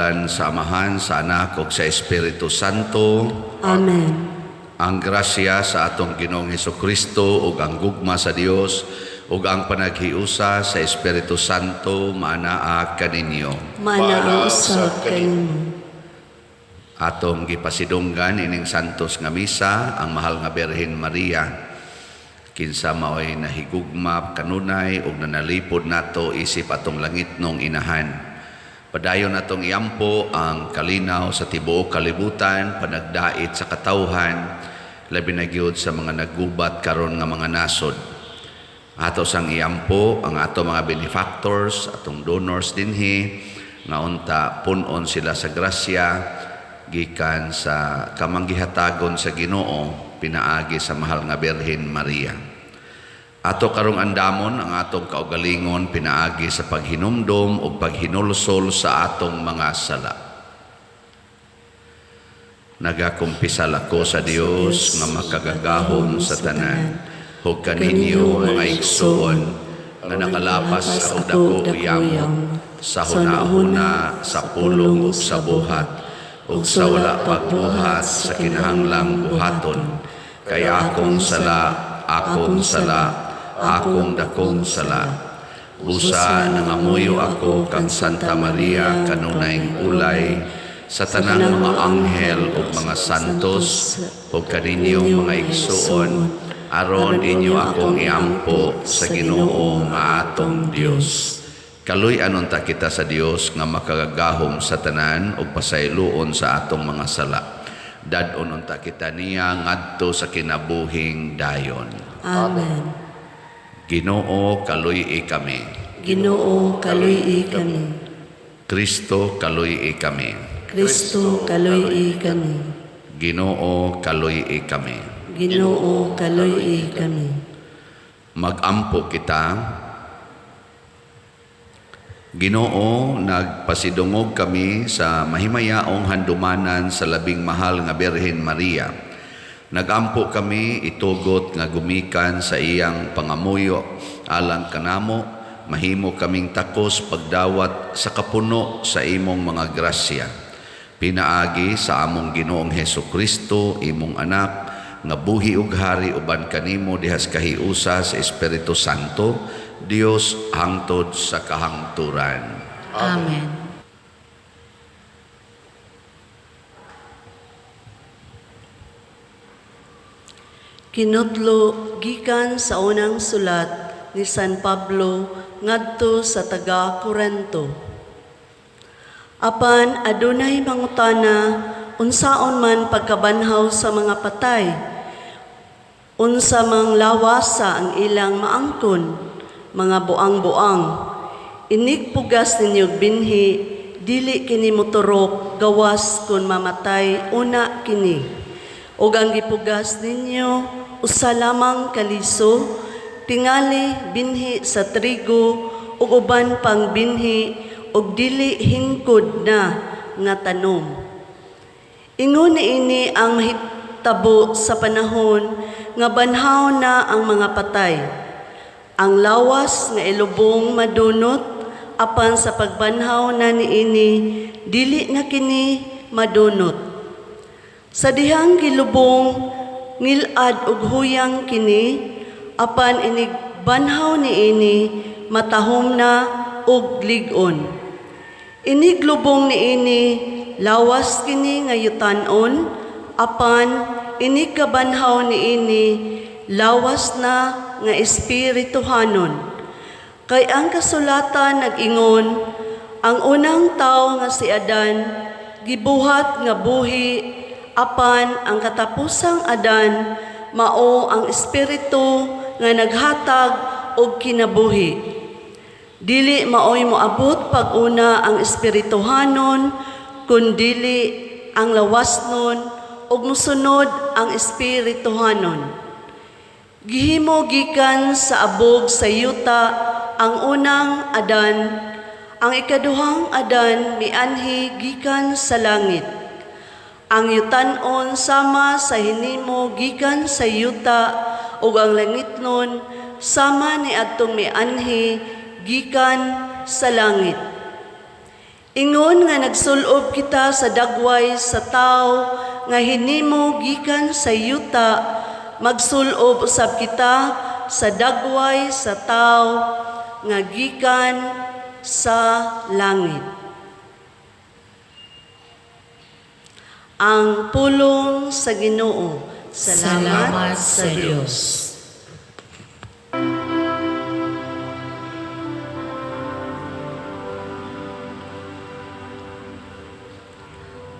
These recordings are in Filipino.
ngalan sa Amahan, sa Anak, ug sa Espiritu Santo. Amen. Ang grasya sa atong Ginoong Hesukristo ug ang gugma sa Dios ug ang panaghiusa sa Espiritu Santo manaa kaninyo. Manausab kanimo. Atong gipasidunggan ining santos nga misa ang mahal nga Birhen Maria. Kinsa maoy nahigugma kanunay ug nanalipod nato isip atong langit nung inahan. Padayon natong iampo ang kalinaw sa tibuok kalibutan, panagdait sa katawhan, labi na gyud sa mga naggubat karon nga mga nasod. Ato sang iampo ang ato mga benefactors, atong donors dinhi nga unta punon sila sa grasya gikan sa kamanggihatagon sa Ginoo pinaagi sa mahal nga Birhen Maria. Ato karong andamon ang atong kaugalingon pinaagi sa paghinumdom o paghinulsol sa atong mga sala. Nagakumpisal ako sa Dios nga makagagahom sa tanan. Hug kaninyo mga igsoon nga nakalapas sa dako uyang sa hunahuna, sa pulong ug sa buhat ug sa wala pagbuhat sa kinahanglang buhaton. Kaya akong sala, akong dakong sala. Busa nangamuyo ako kang Santa Maria kanunayng ulay sa tanang mga anghel ug mga santos ug kaninyong mga igsoon aron inyo akong iampo sa Ginoo nga atong Dios. Kaluy anon ta kita sa Dios nga makagagahom sa tanan ug pasayloon sa atong mga sala. Dadon unta kita niya ngadto sa kinabuhing dayon. Amen. Ginoo kaluy kami. Ginoo kaluy kami. Kristo kaluy kami. Kristo kaluy kami. Ginoo kaluy kami. Ginoo kaluy kami. Magampo kita. Ginoo, nagpasidungog kami sa mahimayaong handumanan sa labing mahal nga Birhen Maria. Nagampo kami itugot nga gumikan sa iyang pangamuyo alang kanamo, mahimo kaming takos pagdawat sa kapuno sa imong mga grasya. Pinaagi sa among Ginoong Hesukristo, imong anak, nga buhi ug hari uban kanimo dihas kahiusa sa Espiritu Santo, Dios hangtod sa kahangturan. Amen. Kinudlo gikan sa unang sulat ni San Pablo ngadto sa taga Corinto. Apan adunay mangutana unsaon man pagkabanhaw sa mga patay, unsa mang lawasa ang ilang maangkon, mga buang-buang. Inigpugas ninyo binhi, dili kini moturok, gawas kun mamatay, una kini. O ang gipugas ninyo, usa lamang kaliso, tingali binhi sa trigo, ug uban pang binhi, ug dili hingkod na nga tanom. Ingon ini ang mahitabo sa panahon nga banhaw na ang mga patay. Ang lawas nga ilubong madunot, apan sa pagbanhaw na niini, dili na kini madunot. Sa dihang gilubong, ngilad ug huyang kini, apan inigbanhaw niini, matahom na ug ligon. Iniglubong niini, lawas kini nga yutanon, apan inikabanhaw niini, lawas na nga espirituhanon. Kay ang kasulatan nag-ingon, ang unang tao nga si Adan, gibuhat nga buhi, apan ang katapusang Adan, mao ang espiritu nga naghatag og kinabuhi. Dili maoy moabot pag-una ang espirituhanon, kundili ang lawasnon, ug musunod ang espirituhanon. Gihimo gikan sa abog sa yuta ang unang Adan, ang ikaduhang Adan mianhi gikan sa langit. Ang yutanon sama sa hinimo gikan sa yuta ug ang langitnon sama ni adtong mianhi gikan sa langit. Ingon nga nagsulob kita sa dagway sa tao nga hinimo gikan sa yuta, magsulob usab kita sa dagway sa tao nga gikan sa langit. Ang pulong sa Ginoo. Salamat sa Diyos.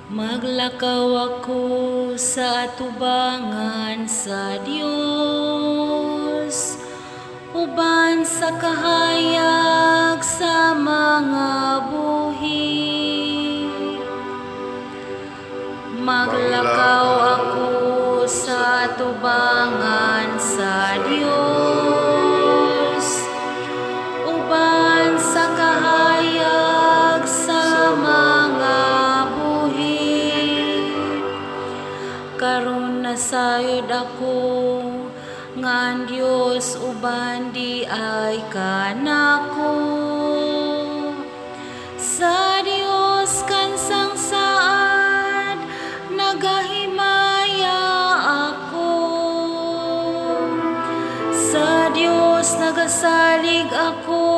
Maglakaw ako sa atubangan sa Dios, uban sa kahayag sa mga buhi. Maglakaw ako sa atubangan sa Dios, uban sa kahayag sa mga karon nasayod ako nga ang Dios uban di ay kanako. Sa Dios kansang saad nagahimaya ako. Sa Dios nagasalig ako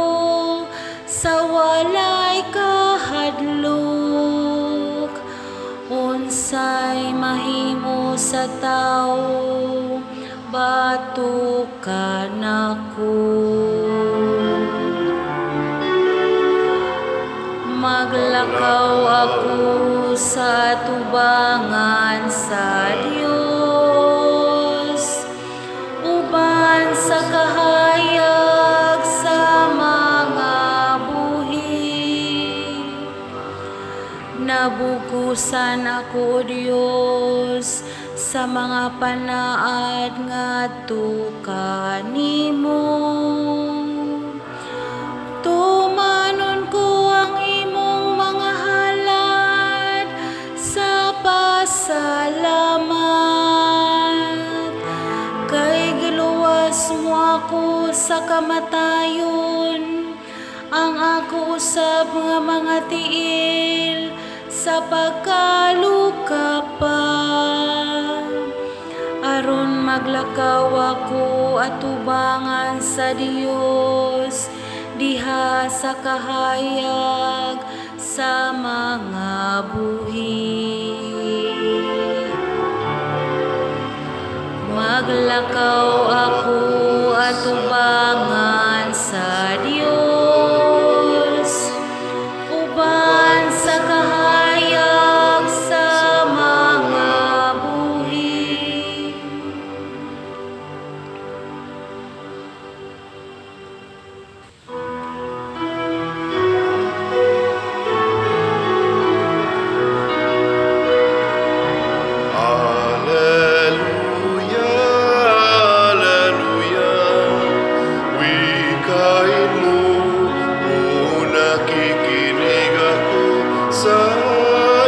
sa walay kahadlok. Unsay mahimo sa tao, bato ka nako. Maglakaw ako sa tubangan sa Dios, uban sa kahayag sa mga buhi. Nabukusan ako, Dios, sa mga panaad ngadto kanimo. Tumanon ko ang imong mga halad sa pasalamat. Kay giluwas mo ako sa kamatayon, ang ako usab nga mga tiil sa pagkaluka pa. Aron maglakaw ako atubangan sa Dios, diha sa kahayag sa mga buhi. Maglakaw ako atubangan sa Dios, uban sa kahayag sa mga buhi. Alleluia, alleluia, wikain mo, o nakikinig ako sa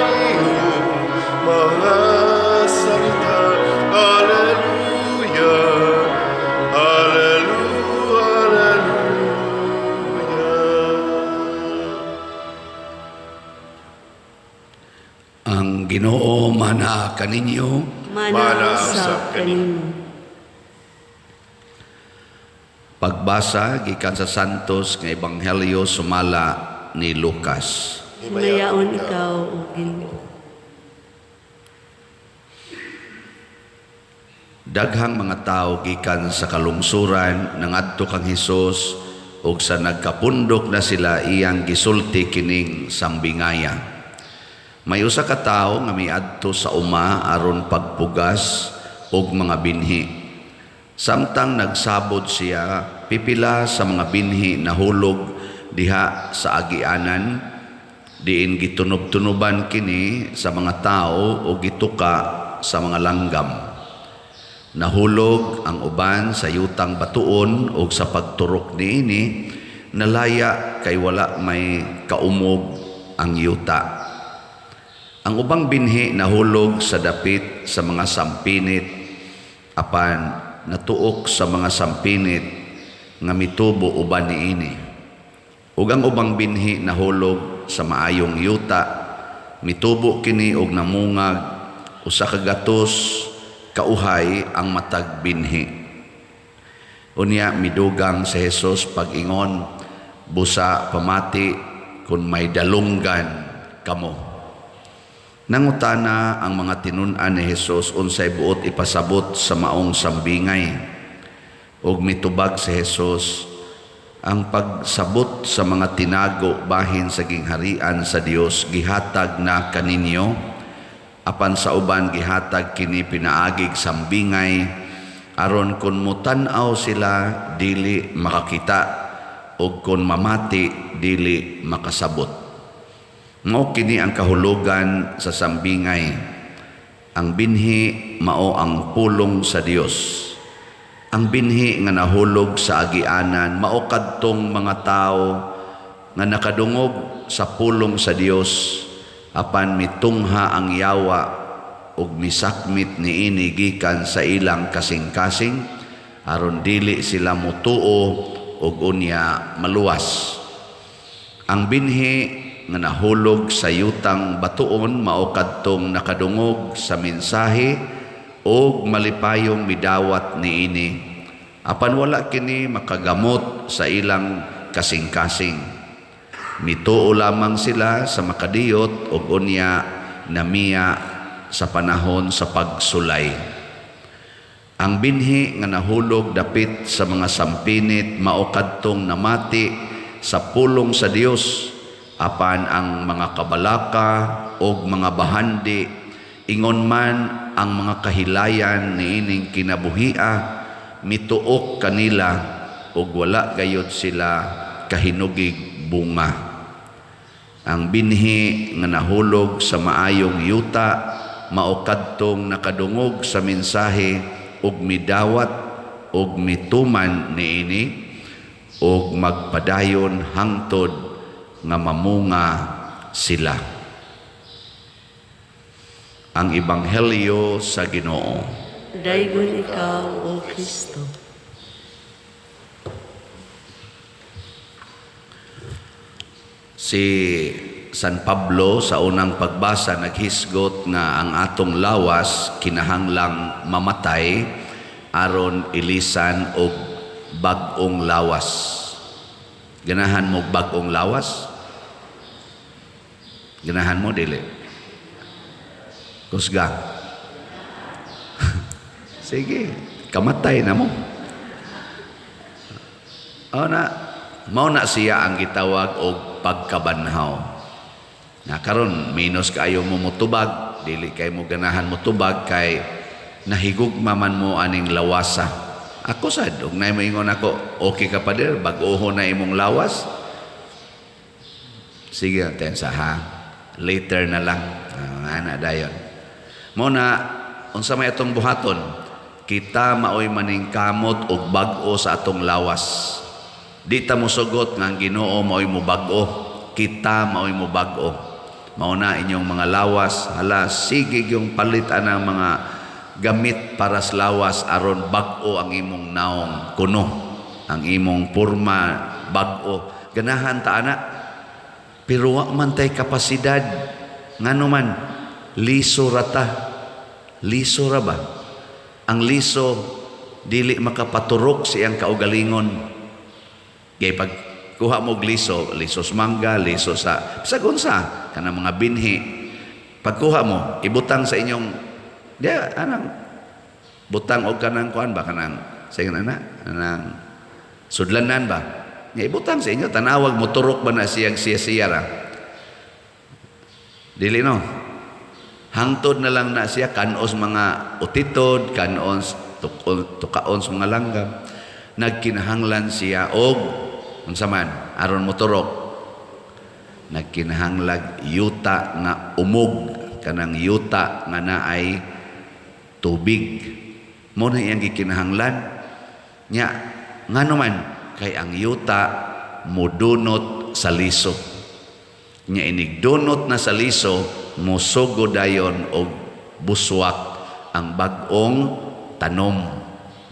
iyong mga salita. Alleluia, alleluia, alleluia. Ang Ginoo mana kaninyo, Manasap kanimo. pagbasa gikan sa Santos nga Ebanghelyo sumala ni Lucas. Himayaon ikaw, O Ginoo. Daghang mga tao gikan sa kalungsuran nangadto kang Hesus ug sa nagkapundok na sila iyang gisulti kining sambingaya. May usa ka tawo nga miadto sa uma aron pagpugas og mga binhi. Samtang nagsabot siya, pipila sa mga binhi nahulog diha sa agianan, diin gitunob-tunoban kini sa mga tao o gituka sa mga langgam. Nahulog ang uban sa yutang batuon o sa pagturok niini, nalaya kay wala may kaumog ang yuta. Ang ubang binhi nahulog sa dapit sa mga sampinit, apan natuok sa mga sampinit nga mitubo uban niini. Ug ang ubang binhi nahulog sa maayong yuta, mitubo kini og namungag, usa ka gatos kauhay ang matag binhi. Unya midugang si Jesus pag-ingon, busa pamati kung may dalunggan kamo. Nangutana ang mga tinun-an ni Jesus unsay buot ipasabot sa maong sambingay. Og mitubag si Jesus, ang pagsabot sa mga tinago bahin sa gingharian sa Dios gihatag na kaninyo, apan sa uban gihatag kini pinaagig sambingay, aron kun mutan-aw sila dili makakita, og kun mamati dili makasabot. Mao kini ang kahulugan sa sambingay. Ang binhi mao ang pulong sa Dios. Ang binhi nga nahulog sa agianan mao kadtong mga tao nga nakadungog sa pulong sa Dios, apan mitungha ang yawa ug misakmit niini gikan sa ilang kasing-kasing, aron dili sila mutuo ug unya maluwas. Ang binhi nga nahulog sa yutang batuon mao kadtong nakadungog sa mensahe og malipayong midawat niini, apan wala kini makagamot sa ilang kasing-kasing. Mituo lamang sila sa makadiyot og unya namiya sa panahon sa pagsulay. Ang binhi nga nahulog dapit sa mga sampinit mao kadtong namati sa pulong sa Dios, apan ang mga kabalaka o mga bahandi, ingon man ang mga kahilayan niining kinabuhia, mituok kanila o wala gayod sila kahinugig bunga. Ang binhi nga nahulog sa maayong yuta, mao kadtong nakadungog sa mensahe ug midawat ug mituman niini ug magpadayon hangtod nga mamunga sila. Ang Ebanghelyo sa Ginoo. Daygon ikaw, O Kristo. Si San Pablo sa unang pagbasa naghisgot nga ang atong lawas kinahanglang mamatay aron ilisan og bag-ong lawas. Ganahan mo bag-ong lawas? Ganahan mo dili? Kusga. Sige, kamatay na mo. Mao na siya ang gitawag og pagkabanhaw. Na karon minus kayo mo mutubag, dili kay mo ganahan mutubag kay nahigugma man mo aning lawasa. Ako sad, og nay moingon ako, okay ka pa dir, bag-oho na imong lawas. Sige, tensa ha. Later na lang. Ana dayon. Mo na unsa may atong buhaton, kita maoy maning kamot og bag-o sa atong lawas. Di ta mo sugot nga ang Ginoo maoy mo bag-o, kita maoy mo bag-o. Mao na inyong mga lawas, hala sige yung palitan ng mga gamit para sa lawas aron bag-o ang imong naong kuno, ang imong porma bag-o. Ganahan ta ana. Pero wa man tay kapasidad ngano man liso rata. Liso ra ba? Ang liso dili makapaturok siyang kaugalingon. Kay pag kuha mo liso, lisos mangga, liso sa sagunsa kanang mga binhi. Pagkuha mo, ibutang sa inyong anang butang og kanang kuan ba kanang sayon anang sudlanan ba? Nya ibutang sa inyo tanawag mo turok ba na siyang siya ra. Dili no. Hangtod na lang na siya kanos mga utitod, kanos tukaon sa mga langgam. Nagkinahanglan siya og unsa man aron mo turok. Nagkinahanglag yuta nga umog, kanang yuta nga naay tubig. Mo na iyang gikinahanglan nya ngano man kay ang yuta modunot sa liso. Nya inigdunot na sa liso, musugo dayon og buswak ang bag-ong tanom.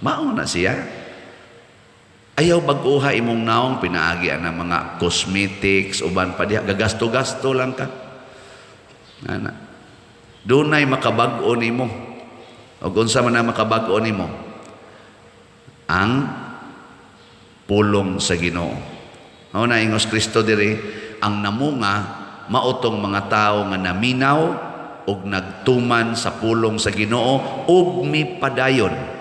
Mao na siya. Ayaw baguha imong naong pinaagi ang mga cosmetics, uban pa diha, gagasto-gasto lang ka. Ana. Dunay makabag-o nimo. O unsa man na makabag-o nimo? Ang pulong sa Ginoo. Mao na ingos Kristo diri, ang namunga mautong mga tao nga naminaw ug nagtuman sa pulong sa Ginoo ug mipadayon.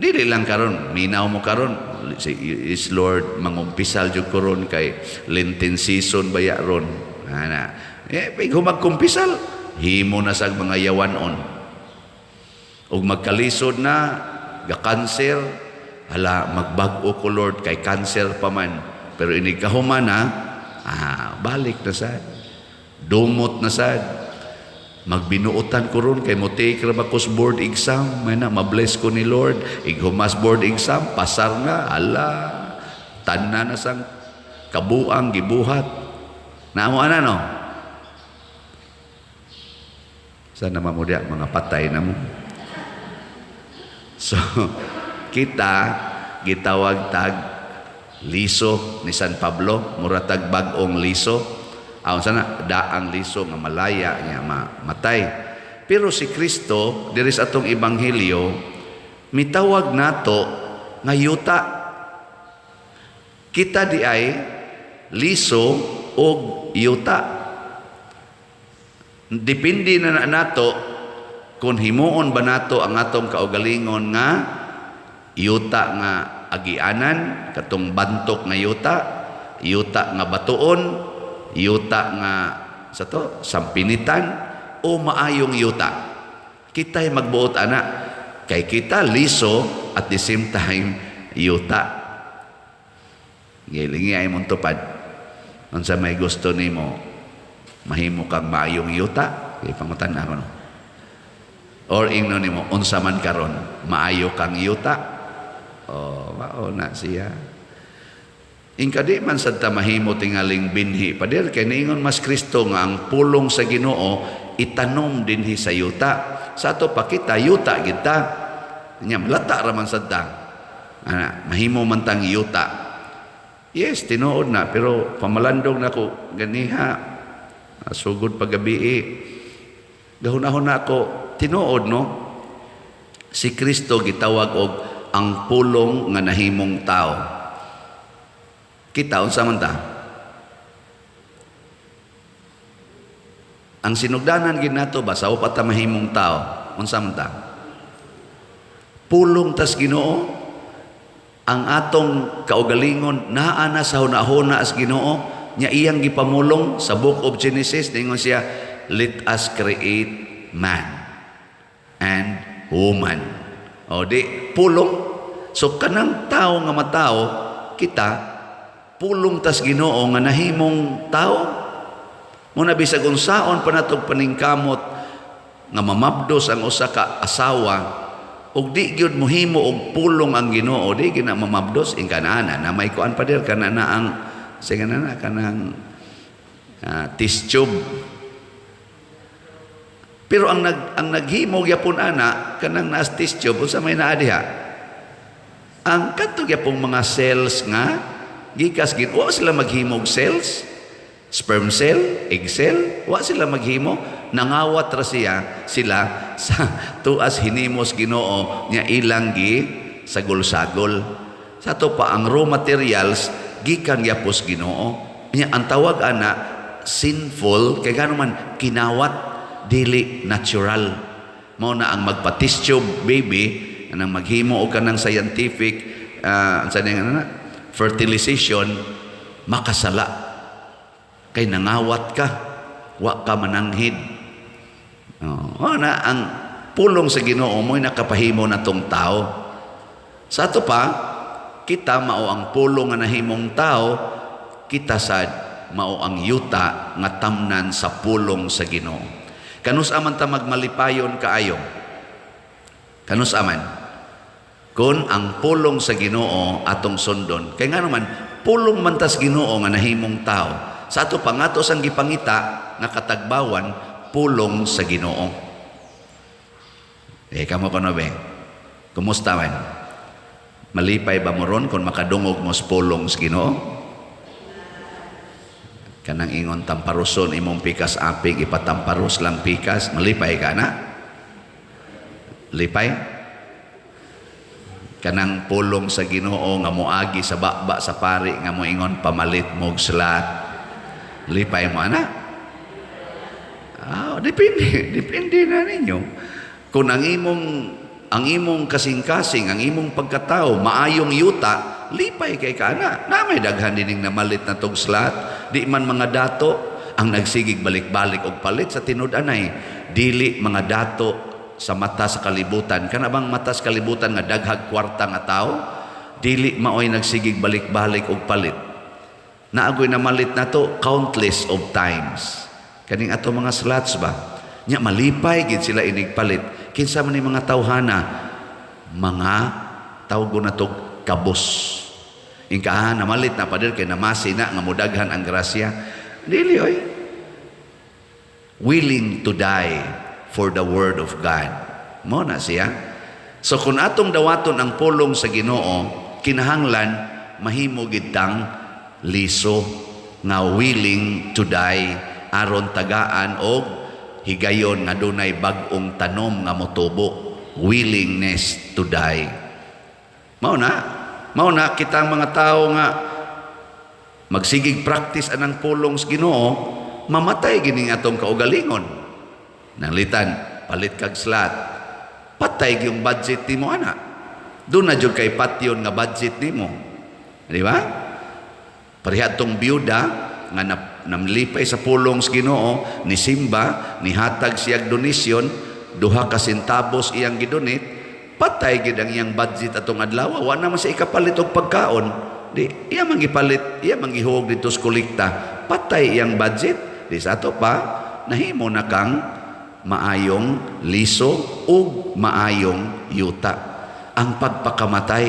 Dili lang karon, minaw mo karon, is Lord mangumpisal jud ko ron kay Lenten season baya ron. Ana. Pag humagkumpisal, himo na sa mga yawanon. Ug magkalisod na, ga-cancer, hala, magbag-o ko Lord kay cancer pa man. Pero inigkahuman na, balik na sad. Dumot na sad. Magbinuutan ko ron kay mo take ra bakos board exam, may na mabless ko ni Lord. Ighumas board exam, pasar na, hala. Tanan na sang kabuang gibuhat. Naamo ana no? Sana mamudya mga patay na mo. So, kita gitawag tag liso ni San Pablo, muratag bag-ong liso. Ayon sana daang liso nga malaya niya matay. Pero si Kristo diri sa atong ebanghelyo mitawag nato nga yuta. Kita di ay liso og yuta. Depende na nato kung himuon ba nato ang atong kaugalingon nga yuta nga agianan, katong bantok nga yuta, yuta nga batuon, yuta nga sa to, sampinitan, o maayong yuta. Kita'y magbuot ana, kay kita liso at the same time yuta. Gilingi ay mong tupad. Kung sa may gusto nimo, mahimo kang maayong yuta, ipangutan ako no. Or ingno nimo, unsa man karon, maayo kang yuta. Oh, mao na siya. Ingkadi man sad ta mahimo tingaling binhi pader kay niingon mas Kristo nga ang pulong sa Ginoo itanom dinhi sa yuta. Sa ato pa kita yuta kita. Nya lata ra man sad ta. Mahimo man tang yuta. Yes, tinuod na pero pamalandong nako ganiha. Sugod pagabi. Gahunahon na ako tinuod no. Si Kristo gitawag og ang pulong nga nahimong tao. Kita unsa man ta? Ang sinugdanan gid nato basaw pa ta mahimong tao. Unsa man ta? Pulong tas Ginoo. Ang atong kaugalingon naa na sa hunahuna as Ginoo nya iyang gipamulong sa Book of Genesis ningon siya, let us create man and woman. O di, pulong. So, kanang tao nga matao, kita, pulong tas Ginoo nga nahimong tao. Muna bisag unsaon pa natong paningkamot nga mamabdos ang usa ka asawa, ug di gyud mohimo og pulong ang Ginoo, di gina mamabdos ing kanana na may kuan pa der kanana ang singanana kanang test tube. Pero ang naghimo gyapon ana kanang naas test tube unsa may naa diha? Ang kadto gyapong mga cells nga gikas gid wa sila maghimo og cells, sperm cell, egg cell, wa sila maghimo, nangawat ra sila sa tuas hinimos Ginoo nya ilang gi sagol-sagol. Sa to pa ang raw materials gikan gyapos Ginoo. Nya ang tawag ana sinful kay gano man kinawat dili natural. Mao na ang magpa-test tube baby anang maghimo og kanang scientific fertilization makasala kay nangawat ka wa ka mananghid. Na ang pulong sa Ginoo mo'y nakapahimo natong tao. Sa ato pa kita mao ang pulong nga nahimong tao, kita sad mao ang yuta nga tamnan sa pulong sa Ginoo. Kanus aman ta magmalipayon kaayo. Kanus aman kun ang pulong sa Ginoo atong sundon. Kay nga naman pulong man tas Ginoo nga nahimong tao. Sa ato pangato sang gipangita nga katagbawan pulong sa Ginoo. Kamo kono be. Kumusta man? Malipay ba mo ron kung makadungog mo sa pulong sa Ginoo? Kanang ingon tamparuson imong pikas apig ipatamparos lang pikas, malipay ka na? Lipay? Kanang pulong sa Ginoo nga moagi sa bakba sa pari nga mo ingon pamalit mo og slat. Lipay mo ana? Depende na ninyo. Kung ang imong kasing-kasing, ang imong pagkatao, maayong yuta, lipay kay kana. Na may daghan dining namalit na tog slat, di man mga dato ang nagsigig balik-balik og palit sa tinud-anay. Dili mga dato sa mata sa kalibutan. Kana bang mata sa kalibutan nga daghag kwarta nga tao? Dili maoy nagsigig balik-balik og palit. Naagoy namalit na to countless of times. Kaning ato mga slats ba? Nya malipay gid sila inigpalit. Kinsa man ni mga tawhana, mga tawgo na tog kabos. Ingka namalit na pader kay namasi na nga mudaghan ang grasya. Dili oy. Willing to die for the word of God. Mo na siya. So kung atong dawaton ang pulong sa Ginoo, kinahanglan mahimo gid tang liso nga willing to die aron tagaan og higayon nga dunay bag-ong tanom nga motubo. Willingness to die. Mao na kitang mga tao nga magsigig practice anang pulong sa Ginoo, mamatay gining atong kaugalingon. Nanglitan, palit kag slat. Patay yung budget nimo ana. Doon na jud kay patyon nga budget nimo. Di ba? Parihad tong byuda nga namlipay sa pulong sa Ginoo, ni simba, ni hatag siyag donasyon, 2 ka centavos iyang gidonate, patay gid ang iyang budget atong adlaw. Wa na man sa ikapalit og pagkaon. Di iya man gipalit, iya man gihug dito sa kolekta. Patay iyang budget. Di sa ato pa nahimo na kang maayong liso ug maayong yuta. Ang pagpakamatay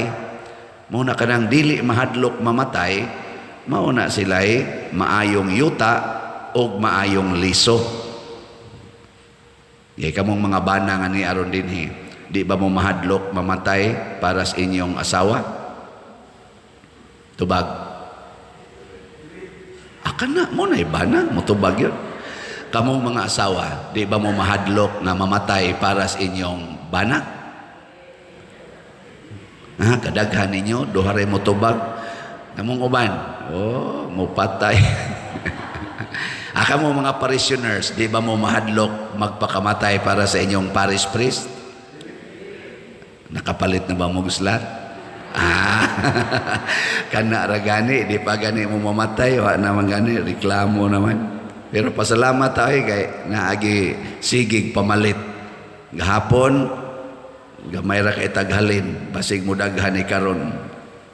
mo na kanang dili mahadlok mamatay, mao na sila'y maayong yuta ug maayong liso. Yay kamong mga bana nga ni aron dinhi, di ba mo mahadlok mamatay para sa inyong asawa? Tubag. Akana mo na bana mo tubag yun. Kamong mga asawa, di ba mo mahadlok na mamatay para sa inyong bana? Kadaghan ninyo, duhare mo tubag. Kamong uban, mo patay. Kamong mga parishioners, di ba mo mahadlok magpakamatay para sa inyong parish priest? Nakapalit na ba mo guslat? Kana ra gani, di pa gani mo mamatay, wa naman gani, reklamo naman. Pero pasalamat tayo kay naagi sigig pamalit. Gahapon, gamay ra kay taghalin, basig mo daghan ni karon.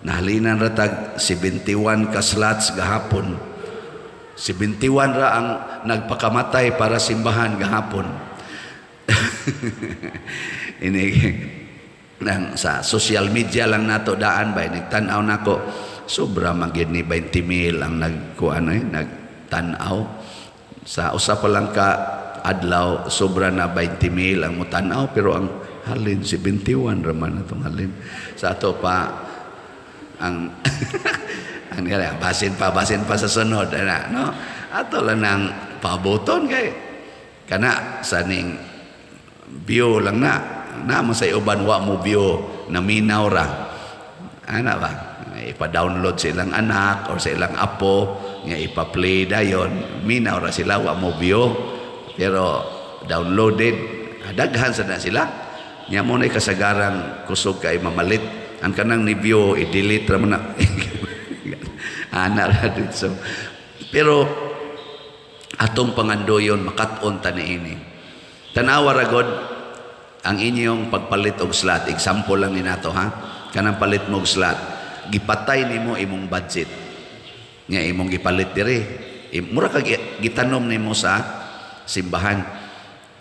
Nahalinan ra tag 71 ka slots gahapon. 71 ra ang nagpakamatay para simbahan gahapon. Ini nang sa social media lang nato daan ba nagtan-aw nako sobra man gid ni 20,000 ang nagtan-aw. Sa usa pa lang ka adlaw sobra na 20,000 ang mutan-aw, pero ang halin 71 raman atong halin. Sa ato pa ang ang basin pa sa sunod ana no. Ato lang nang pabuton kay kana sa ning view lang na mo sa uban wa mo view na minaw ra. Ana ba? Ipa-download sa ilang anak or sa ilang apo nga ipa-play dayon, minaw ra sila wa mo view pero downloaded daghan sa na sila nya mo na kasagarang kusog kay mamalit ang kanang ni view i-delete ra man na ana ra dito. Pero atong pangandoyon makat-on ta niini tanawa ra god ang inyong pagpalit og slot. Example lang ni nato ha, kanang palit mo og slot, gipatay nimo imong budget nya imong gipalit diri, mura ka gitanom nimo sa simbahan.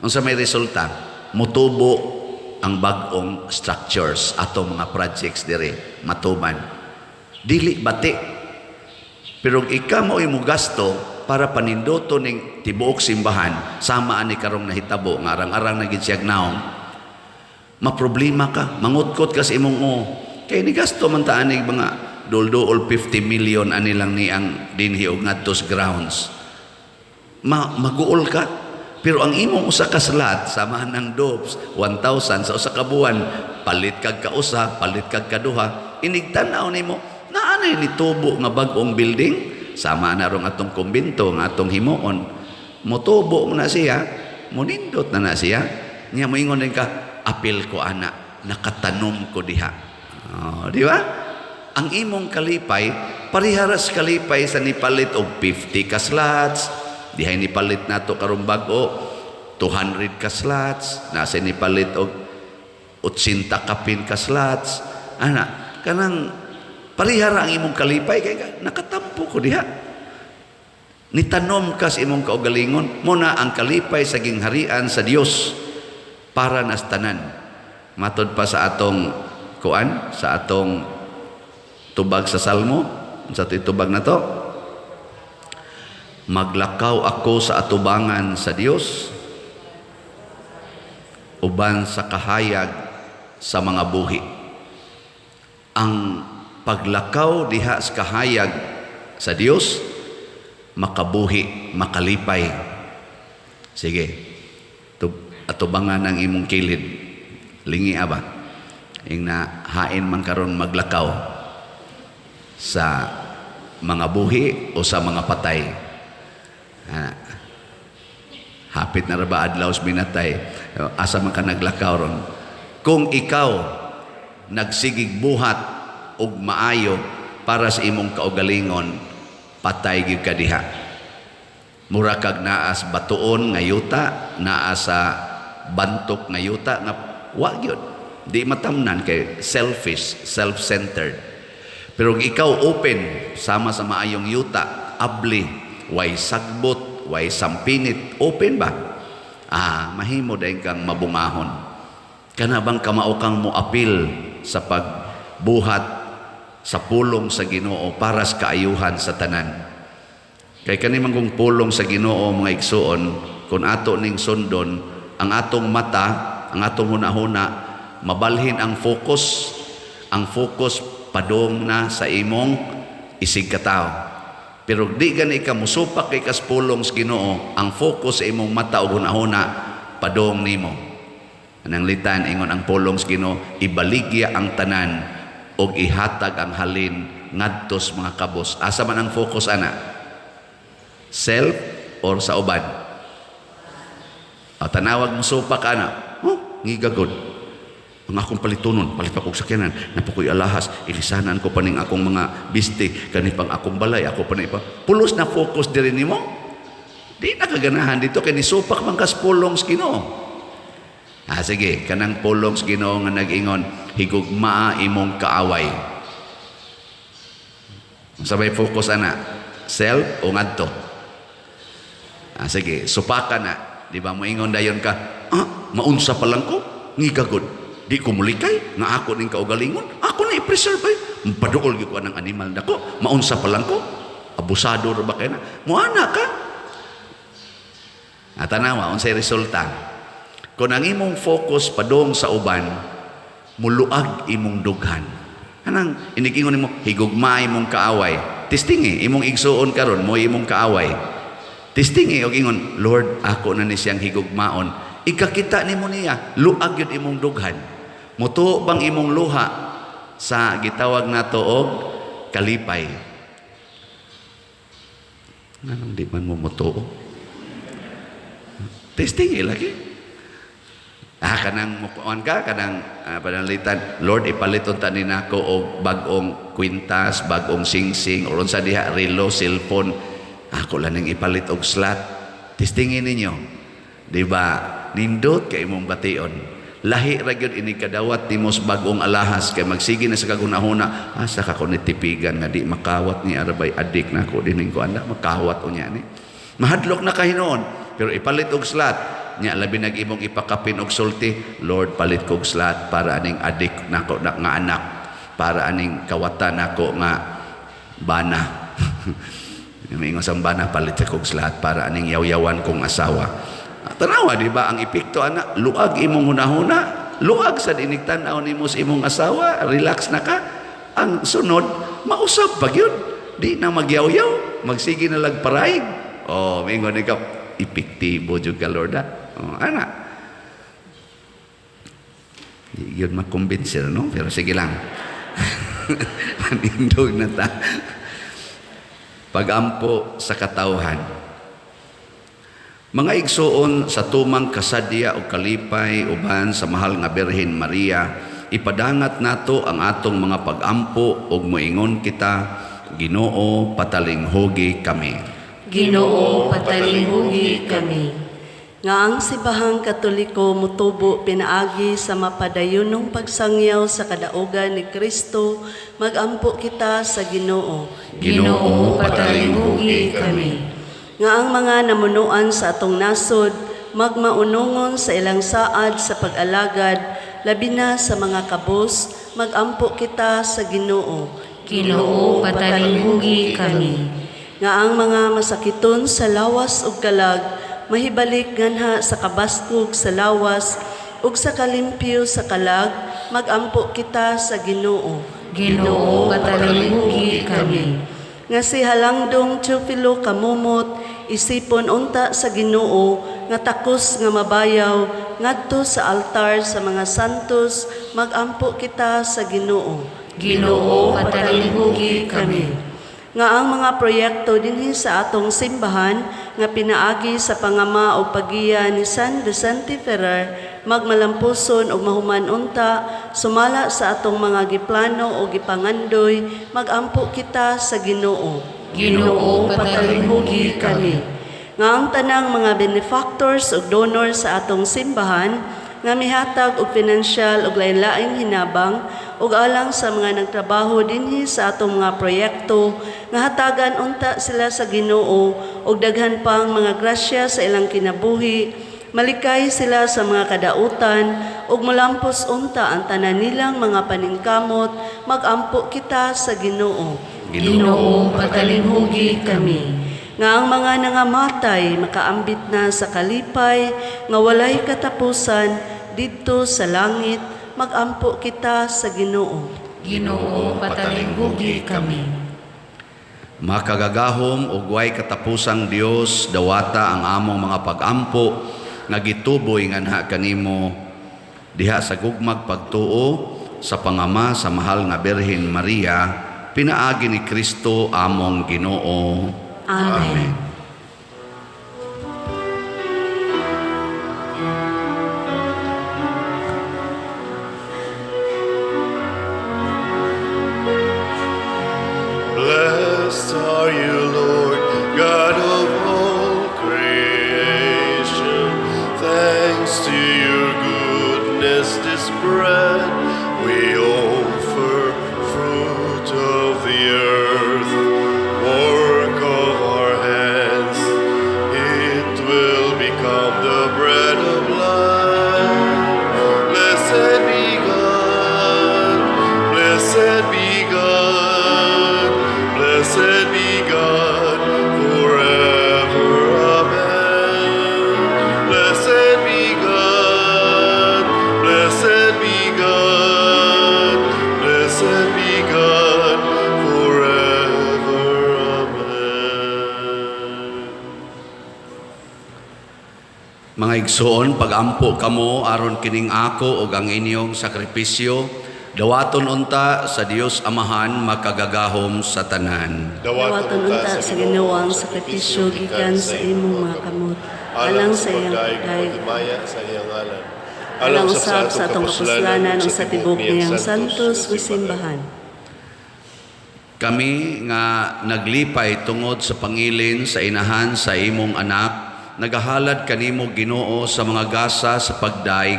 Unsa may resulta? Mutubo ang bag-ong structures atong mga projects diri matuman. Dili bati. Pero ikaw mo imo gasto para panindoto ning tibuok simbahan, sama ani karong nahitabo nga arang-arang na gid siya naong, maproblema ka, mangutkot ka sa imong Kay ni gasto man ta aning mga dulduol 50 million ani lang ni ang dinhi og ngadtos grounds. Maguol ka. Pero ang imong usa ka slot samahan ng dobs 1,000 sa usa ka buwan, palit kag kausa, palit kag kaduha, inigtanaw nimo naanay ni tubo nga bag-ong building, sama na rong atong kumbento nga atong himuon. Motubo na siya, munindot na siya. Nya moingon din ka, apil ko ana, nakatanom ko diha. Oh, di ba? Ang imong kalipay, pariharas kalipay sa nipalit og 50 ka slots, dihay nipalit nato karong bag-o 200 ka slots, nasa nipalit og 80 kapin ka slots. Ana, kanang parihara ang imong kalipay kay nakatampo ko diha. Nitanom ka sa imong kaugalingon, muna ang kalipay sa gingharian sa Dios para nas tanan. Matod pa sa atong kuan, sa atong tubag sa Salmo, sa tubag na to, maglakaw ako sa atubangan sa Dios uban sa kahayag sa mga buhi. Ang paglakaw diha sa kahayag sa Dios, makabuhi, makalipay. Sige, atubangan ng imong kilid, lingi aba, ing na hain man karon maglakaw sa mga buhi o sa mga patay. Hapit na ra ba adlaw sa minatay, asa man ka naglakaw ron. Kung ikaw nagsigig buhat og maayo para sa imong kaugalingon, patay gyud ka diha. Mura kag naa sa batuon nga yuta, naa sa bantok nga yuta nga wa gyud. Di matamnan kay selfish, self-centered. Pero kung ikaw open, sama sa maayong yuta, abli, way sagbot, way sampinit, open ba? Mahimo dahil kang mabungahon. Kana bang kamao kang moapil sa pagbuhat sa pulong sa Ginoo para sa kaayuhan sa tanan. Kay kani man kung pulong sa Ginoo mga igsuon, kung ato ning sundon, ang atong mata, ang atong hunahuna, mabalhin ang focus padong na sa imong isig katao. Pero di gani ka musupak kay kaspulong sa Ginoo, ang focus sa imong mata o hunahuna padong nimo. Anang litan ingon ang pulong sa Ginoo, ibaligya ang tanan og ihatag ang halin ngadtos mga kabos. Asa man ang focus ana? Self or sa uban? Tanawag musupak ana. Ngigagod. Ang akong palitunon, palit pa kong sakyanan, napakoy alahas, ilisanan ko pa ning akong mga biste, kanipang akong balay, ako pa na ipa. Pulos na focus din rin mo. Di nakaganahan dito, kaya nisupak man kas pulong sa Ginoo. Sige, kanang pulong sa Ginoo nga nag-ingon, higugmaa imong kaaway. Sabay focus ana, self o ngadto. Sige, supakan na. Di ba mo ingon dayon ka, maunsa pa lang ko, ngigagod. Di ko mulikay, nga ako ning kaugalingon, ako na i-preserve ay. Paduol ko ng animal na ko, maunsa pa lang ko, abusado ra ba kay na? Muana ka. Tanawa, unsay resulta? Kung ang imong focus padong sa uban, muluag imong dughan. Anang inigingon nimo, higugma imong kaaway. Tistingi, imong igsuon karon mo imong kaaway. Tistingi og ingon, Lord, ako na ni siyang higugmaon. Ikakita nimo niya, luag yun imong dughan. Mutuo bang imong luha sa gitawag nato og kalipay? Anong di man mo mutuo? Testing lagi. Kanang mukuan ka, kanang panalitan, Lord, ipaliton ta ninako og bag-ong kwintas, bag-ong singsing, oron sa diha, relo, cellphone. Ako lang ning ipalit og slot. Testingin ninyo. Di ba? Nindot kay imong bation. Lahi ra gyud ini kadawat timos bag-ong alahas kay magsige na sa kagunahuna, asa ka ko nitipigan nga di makawat ni arabay adik nako dining ko anda makawat unya ni. Mahadlok na kahinuon pero ipalit og slot nya labi nag imong ipakapin og sulti, Lord palit kog slot para aning adik nako nga anak, para aning kawatan nako nga bana. Mingon sang bana palit kog slot para aning yaw-yawan kong asawa. Tanawa, di ba? Ang epekto, anak, luag imong hunahuna, luag sa diniktan-aw nimo sa imong asawa, relax na ka. Ang sunod, mausap pag yun. Di na magyaw-yaw, magsige na lang paraig. Mingon ikaw, epektibo jud ka, Lord, ha? Ana. Yun makumbinser, no? Pero sige lang. Manindog na ta. Pagampo sa katawhan. Mga igsoon sa tumang kasadya o kalipay uban sa mahal nga Birhen Maria, ipadangat nato ang atong mga pagampo ug moingon kita, Ginoo, patalinghugi kami. Ginoo, patalinghugi kami. Nga ang Sibahang Katoliko mutubo pinaagi sa mapadayunong pagsangyaw sa kadaugan ni Kristo, magampo kita sa Ginoo. Ginoo, patalinghugi kami. Nga ang mga namunuan sa atong nasod, magmaunungon sa ilang saad sa pag-alagad, labi na sa mga kabos, magampo kita sa Ginoo. Ginoo, patalinghugi kami. Nga ang mga masakiton sa lawas ug kalag, mahibalik ganha sa kabaskog sa lawas ug sa kalimpyo sa kalag, magampo kita sa Ginoo. Ginoo, patalinghugi kami. Nga si Halangdong Teofilo Kamumot, isipon unta sa Ginoo, nga takos nga mabayaw, ngadto sa altar sa mga santos, magampo kita sa Ginoo. Ginoo, patalinghugi kami. Nga ang mga proyekto dinhi sa atong simbahan, nga pinaagi sa pangama o pagiya ni San Vicente Ferrer, magmalampuson o mahuman unta, sumala sa atong mga giplano o gipangandoy, magampo kita sa Ginoo. Ginoo, patalinghugi kami. Nga ang tanang mga benefactors o donors sa atong simbahan, nga mihatag og pinansyal og lain-laing hinabang ug alang sa mga nagtrabaho dinhi sa atong mga proyekto, nga hatagan unta sila sa Ginoo ug daghan pang mga grasya sa ilang kinabuhi, malikay sila sa mga kadautan ug molampos unta ang tanan nilang mga paningkamot, magampo kita sa Ginoo. Ginoo, patalinghugi kami. Nga ang mga nangamatay makaambit na sa kalipay, nga walay katapusan didto sa langit, magampo kita sa Ginoo. Ginoo, patalinghugi kami. Makagagahom ug way katapusang Dios, dawata ang among mga pagampo nga gituboy nganha kanimo diha sa gugmag pagtuo sa pangama sa mahal nga Birhen Maria, pinaagi ni Kristo among Ginoo. Amen. Blessed are you, Lord, God of all creation. Thanks to your goodness, this bread we offer, fruit of the earth, work of our hands. It will become the bread of life. Blessed be God, blessed be God, blessed be God forever. Amen. Blessed be God, blessed be God, blessed be God forever. Amen. Mga igsoon, pagampo kamo aron kining ako ug ang inyong sakripisyo, dawaton unta sa Dios Amahan makagagahom sa tanan. Dawaton unta sa Ginoo ang sakripisyo gikan sa imong mga kamot, alang sa iyang pagdayeg, pagmaya sa iyang ngalan. alang usab sa atong kapuslanan ug sa tibok niyang santos nga simbahan. Kami nga naglipay tungod sa pangilin sa inahan sa imong anak, nagahalad kanimo Ginoo sa mga gasa sa pagdaig,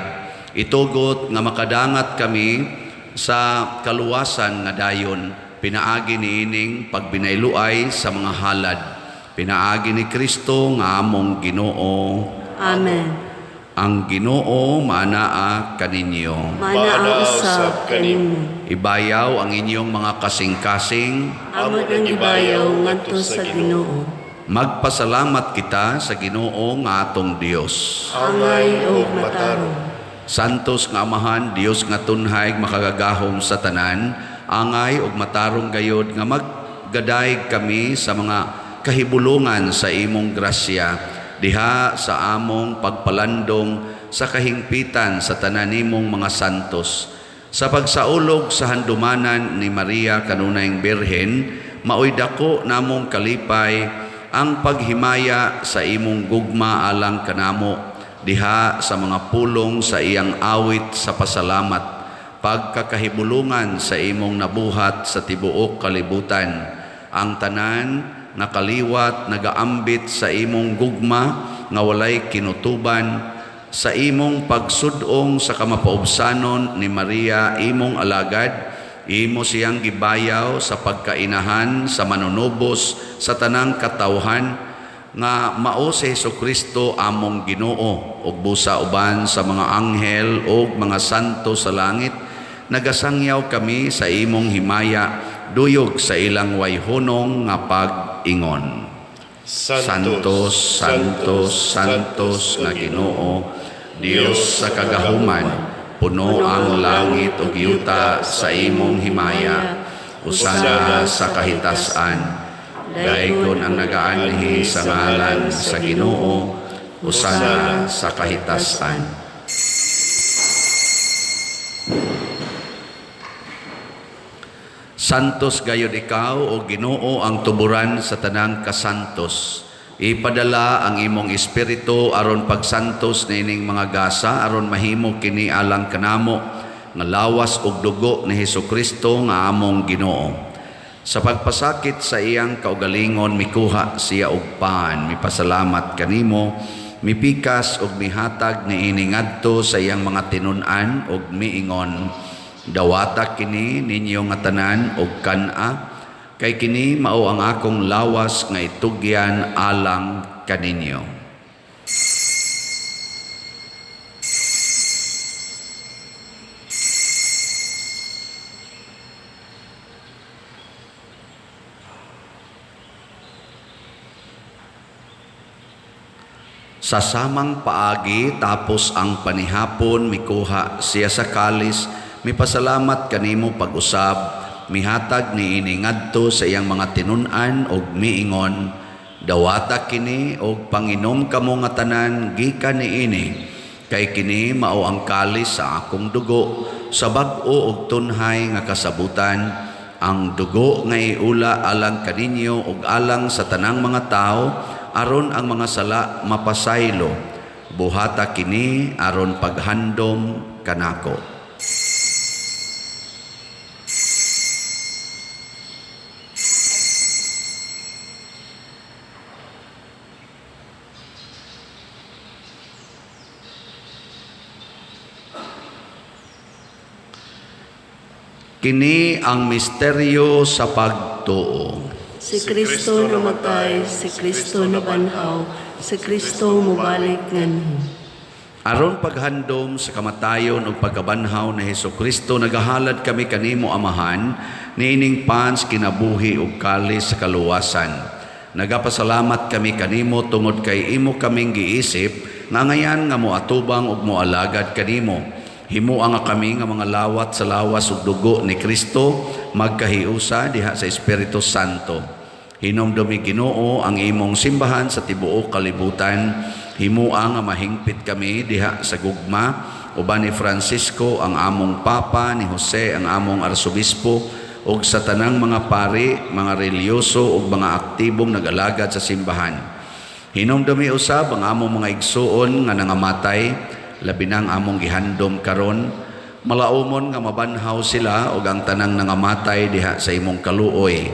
itugot nga makadangat kami sa kaluwasan nga dayon, pinaagi niining pagbinayluay sa mga halad, pinaagi ni Kristo nga among Ginoo. Amen. Ang Ginoo maanaa kaninyo. Mana ang usab kanimo. Ibayaw ang inyong mga kasing-kasing. Amo ang ibayaw ngadto sa Ginoo. Magpasalamat kita sa Ginoo nga atong Dios. Angay og matarong. Santos nga Amahan, Dios nga tunhay makagagahom sa tanan, angay ug matarong gayod nga maggadayeg kami sa mga kahibulungan sa imong grasya, diha sa among pagpalandong sa kahingpitan sa tanan nimong mga santos. Sa pagsaulog sa handumanan ni Maria kanunayng Birhen, maoy dako namong kalipay ang paghimaya sa imong gugma alang kanamo, diha sa mga pulong sa iyang awit sa pasalamat, pagkakahibulungan sa imong nabuhat sa tibuok kalibutan. Ang tanan nga kaliwat nagaambit sa imong gugma nga walay kinutuban, sa imong pagsudong sa kamapaubsanon ni Maria imong alagad, imo siyang gibayaw sa pagkainahan sa manunubos sa tanang katawhan, nga mao si Jesucristo among Ginoo, ug busa uban sa mga anghel ug mga santo sa langit, nagasangyaw kami sa imong himaya, duyog sa ilang wayhunong nga pag-ingon. Santos, Santos, Santos nga Ginoo, Dios sa kagahuman, puno ang langit ug yuta sa imong himaya, usana sa kahitasan. Daigon ang nagaanhi sa ngalan sa Ginoo, usana sa kahitasan. Santos gayud ikaw o Ginoo ang tuburan sa tanang kasantos. Ipadala ang imong espiritu aron pagsantos nining mga gasa aron mahimo kini alang kanamo nga lawas ug dugo ni Hesukristo nga among Ginoo. Sa pagpasakit sa iyang kaugalingon mikuha siya og pan, mipasalamat kanimo, mipikas ug mihatag niini ngadto sa iyang mga tinun-an ug miingon, dawata kini ninyo nga tanan og kan-a, kay kini mao ang akong lawas nga itugyan alang kaninyo. Sa samang paagi tapos ang panihapon mikuha siya sa kalis, mipasalamat kanimo pag-usab, mihatag niini ngadto sa iyang mga tinun-an og miingon, dawata kini og panginom kamo nga tanan gikan niini, kay kini mao ang kalis sa akong dugo, sa bag-o og tunhay nga kasabutan, ang dugo nga iula alang kaninyo ug alang sa tanang mga tao, aron ang mga sala mapasaylo. Buhata kini aron paghandom kanako. Kini ang misteryo sa pagtuo. Si Kristo namatay, si Kristo nabanhaw, si Kristo mubalik nganhi. Aron paghandom sa kamatayon ug pagkabanhaw ni Hesukristo, nagahalad kami kanimo Amahan, niining pans kinabuhi ug kalis sa kaluwasan. Nagapasalamat kami kanimo tungod kay imo kaming giisip, nga ngayan nga moatubang ug moalagad kanimo. Himuang nga kami nga mga lawat sa lawas ug dugo ni Kristo, magkahiusa diha sa Espiritu Santo. Hinumdumi Ginoo ang imong simbahan sa tibuok kalibutan, himuang nga mahingpit kami diha sa gugma, uban ni Francisco ang among Papa, ni Jose ang among Arsobispo, ug sa tanang mga pari, mga reliyoso ug mga aktibong nag-alagad sa simbahan. Hinumdumi usab ang among mga igsuon nga nangamatay, labi nang among gihandom karon, malaumon nga mabanhaw sila ug ang tanang nangamatay diha sa imong kaluoy.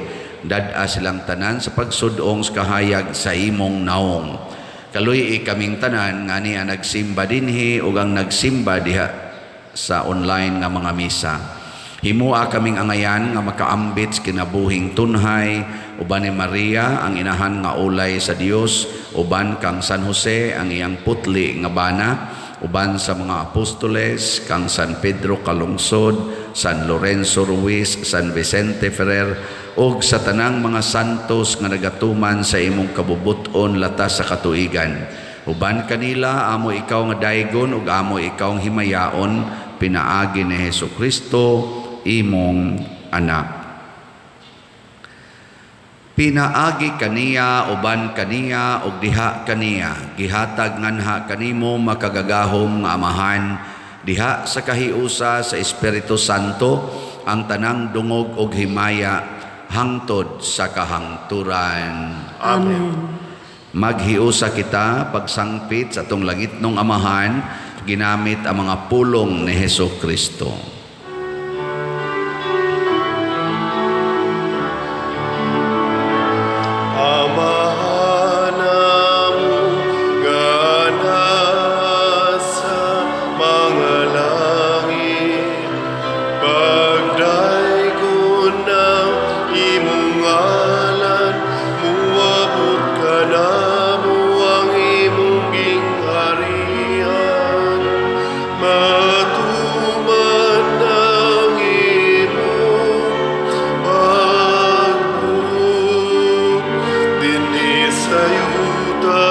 Dad-a silang tanan sa pagsudong sa kahayag sa imong naong. Kaluy kaming tanan nga niya nagsimba dinhi ug ang nagsimba diha sa online nga mga misa. Himua kaming angayan nga makaambit sa kinabuhing tunhay, uban ni Maria ang inahan nga ulay sa Dios, uban kang San Jose ang iyang putli nga bana, uban sa mga apostoles kang San Pedro Kalungsod, San Lorenzo Ruiz, San Vicente Ferrer, ug sa tanang mga santos nga nagatuman sa imong kabubuton latas sa katuigan. Uban kanila amo ikaw nga daygon ug amo ikaw ang himayaon pinaagi ni Hesukristo imong anak. Pinaagi kaniya uban kaniya ug diha kaniya gihatag nganha kanimo makagagahom nga amahan diha sa kahiusa sa Espiritu Santo ang tanang dungog ug himaya hangtod sa kahangturan. Amen. Maghiusa kita pagsangpit sa atong langitnong amahan ginamit ang mga pulong ni Hesukristo. Amahan mo gana sa mga langit, pagdaig ng imong ngalan, muabot ka na mo ang imong gingharian, matuman ang imong pagbuot dinhi sa yuta,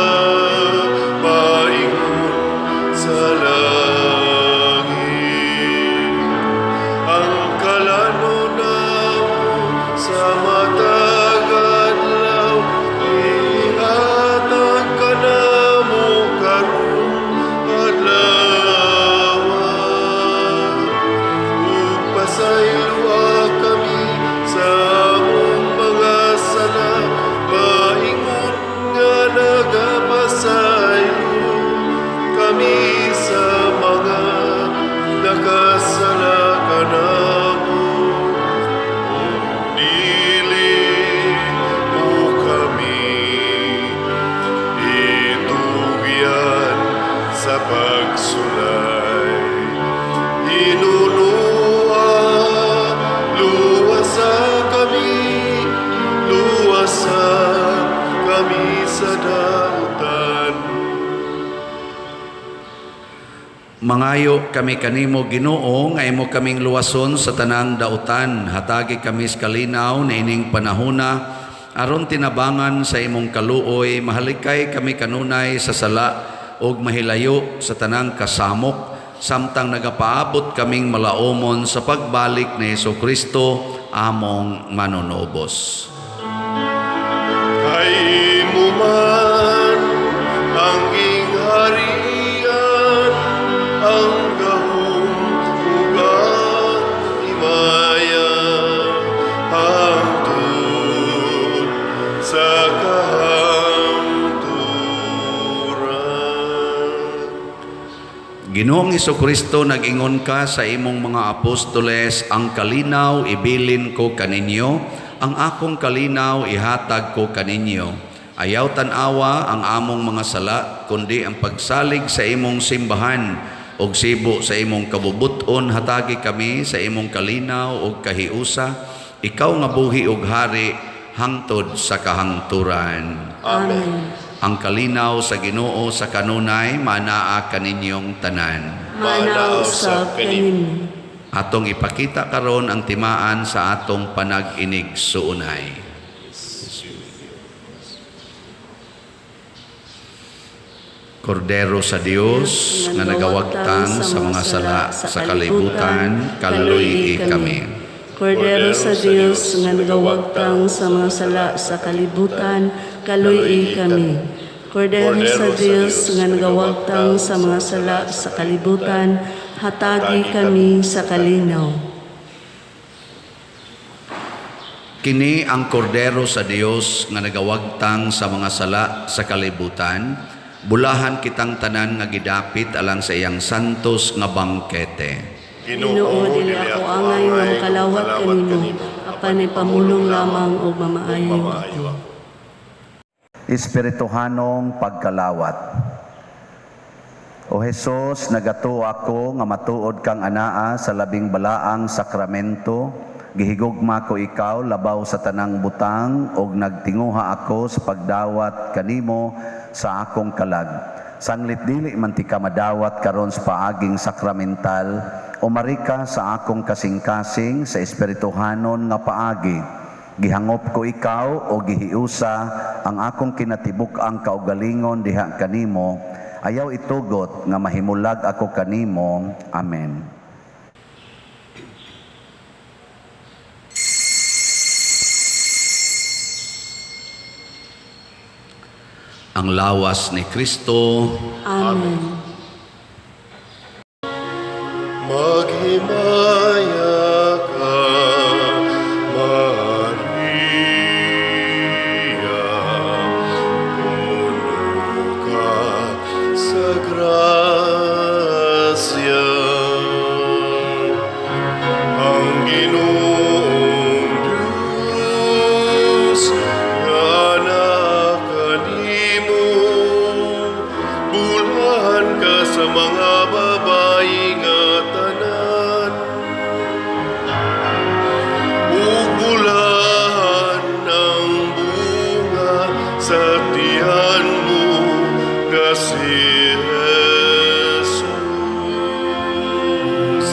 paingon sa langit. Ang kalanunan sa matag adlaw, ihatag ka na mo karong adlawan. Ug pasayloa kami sa among mga sala, paingon nga nagapasaylo kami sa mga nakasala kanamo. Dili mo kami itugyan sa pagsulay. Hinunua, luwasa kami sa dautan. Mangayo kami kanimo Ginoo nga imo kaming luwason sa tanang dautan, hatagi kami sa kalinaw na ining panahona aron tinabangan sa imong kaluoy, mahalikay kami kanunay sa sala ug mahilayo sa tanang kasamok samtang nagapaabot kaming malaumon sa pagbalik ni Hesukristo among manunobos. Kay mo man ang gingharian, ang gahom ug ang himaya, hangtod sa kahangturan. Ginoong Hesukristo, nag-ingon ka sa imong mga apostoles, ang kalinaw ibilin ko kaninyo, ang akong kalinaw ihatag ko kaninyo. Ayaw tanawa ang among mga sala, kundi ang pagsalig sa imong simbahan og sibo sa imong kabubuton, hatagi kami sa imong kalinaw og kahiusa, ikaw nga buhi og hari hangtod sa kahangturan. Amen. Ang kalinaw sa Ginoo sa kanunay manaa kaninyong tanan. Manaw usab kanimo. Atong ipakita karon ang timaan sa atong panag-inig suunay. Kordero sa Dios nga nagawagtang sa mga sala sa kalibutan, kaluy kami. Kordero sa Dios nga nagawagtang sa mga sala sa kalibutan, kaluy kami. Kordero sa Dios nga nagawagtang sa mga sala sa kalibutan, hatagi kami sa kalinaw. Kini ang kordero sa Dios nga nagawagtang sa mga sala sa kalibutan, bulahan kitang tanan nga gidapit alang sa iyang santos nga bangkete. Ginoo, dili ako angay nga makalawat kanimo, apan ipamulong lamang og mamaayo ako. Espirituhanong pagkalawat. O Jesus, nagato ako nga matuod kang anaa sa labing balaang sakramento, gihigugma ko ikaw labaw sa tanang butang og nagtinguha ako sa pagdawat kanimo sa akong kalag. Sanglit dili man ti ka madawat karon sa paaging sakramental, umari ka sa akong kasing-kasing sa espirituhanon nga paagi. Gihangop ko ikaw o gihiusa ang akong kinatibuk-ang kaugalingon diha kanimo. Ayaw itugot nga mahimulag ako kanimo. Amen. Ang lawas ni Kristo. Amen. Maghimaya ka, Maria, puno ka sa grasya. Ang Ginoong Diyos, anak kanimo, bulahan ka sa mga babae nga tanan. Ugulahan ang bunga sa tiyan mo, kasi Jesus.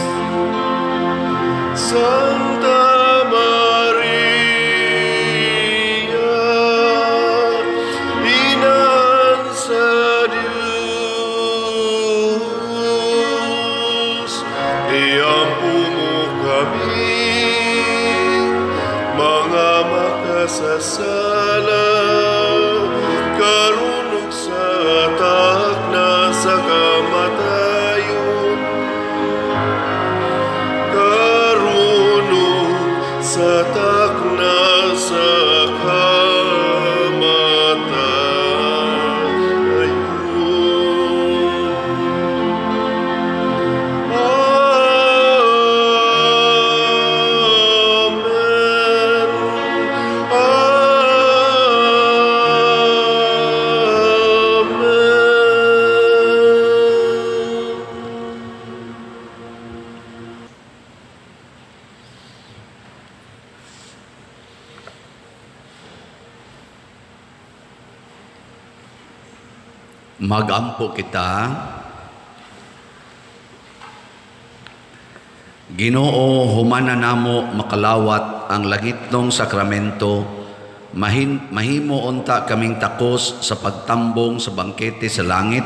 Santa Maria, Ina sa Diyos, iampu mo kami, mga makasasala, karunong sa atak na sa kamatayon. Karunong sa takna sa kamatayon. Amen. Amen. Magampo kita. Ginoo, humana namo makalawat ang langitnong sakramento, mahimo unta kaming takos sa pagtambong sa bangkete sa langit,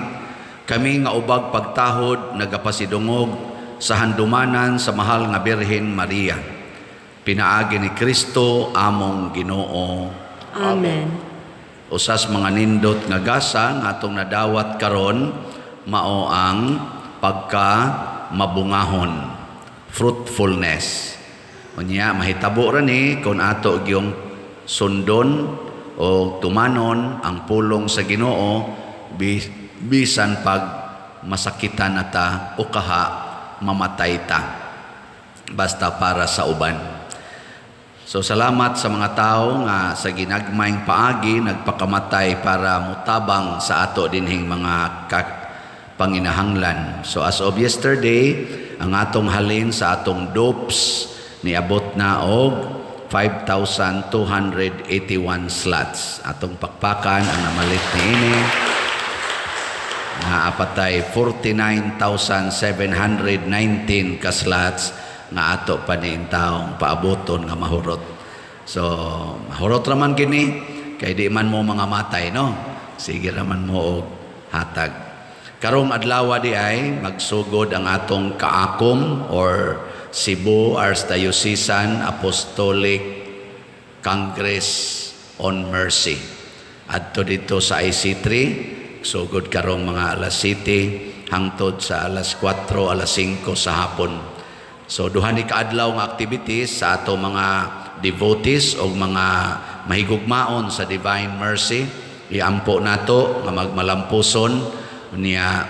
kami nga ubag pagtahod nagapasidungog sa handumanan sa mahal nga Birhen Maria. Pinaagi ni Kristo among Ginoo. Amen. Usas mga nindot nga gasa nga atong nadawat karon mao ang pagka mabungahon, fruitfulness. Unya mahitabo ra ni kun ato gyung sundon o tumanon ang pulong sa Ginoo bisan pag masakitan nata o kaha mamatay ta basta para sa uban. So salamat sa mga tao nga sa ginagmayng paagi nagpakamatay para mutabang sa ato dinhing mga panginahanglan. So as of yesterday, ang atong halin sa atong dopes niabot na og 5,281 slots. Atong pakpakan ang namalit niini nga apatay 49,719 ka slots nga ato pa niing taong paaboton nga mahurot. So, mahurot raman kini, kay di man mo mga matay, no? Sige raman mo og hatag. Karong adlaw di ay magsugod ang atong kaakom or Cebu Archdiocesan Apostolic Congress on Mercy. Adto dito sa IC3, sugod karong mga alas 7 hangtod sa alas 4, alas 5 sa hapon. So duha ni kaadlaw nga activities sa ato mga devotees o mga mahigugmaon sa Divine Mercy. Iampo nato nga magmalampuson niya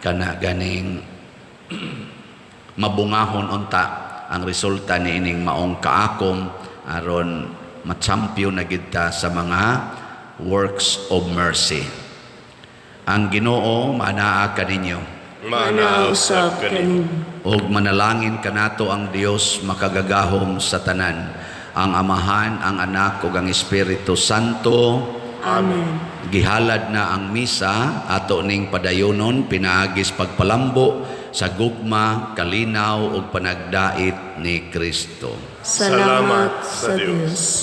kana ganing mabungahon unta ang resulta ni ining maong kaakom aron ma-champion na gid ta sa mga works of mercy. Ang Ginoo manaa kaninyo. Manausab kanin. Og manalangin kanato ang Dios makagagahom sa tanan, ang Amahan, ang Anak ug ang Espiritu Santo. Amen. Gihalad na ang misa ato ning padayonon pinaagis pagpalambo sa gugma, kalinaw ug panagdait ni Kristo. Salamat sa Diyos.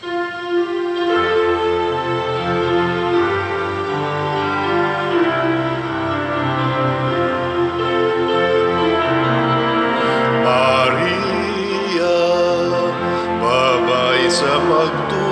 sa pagtuo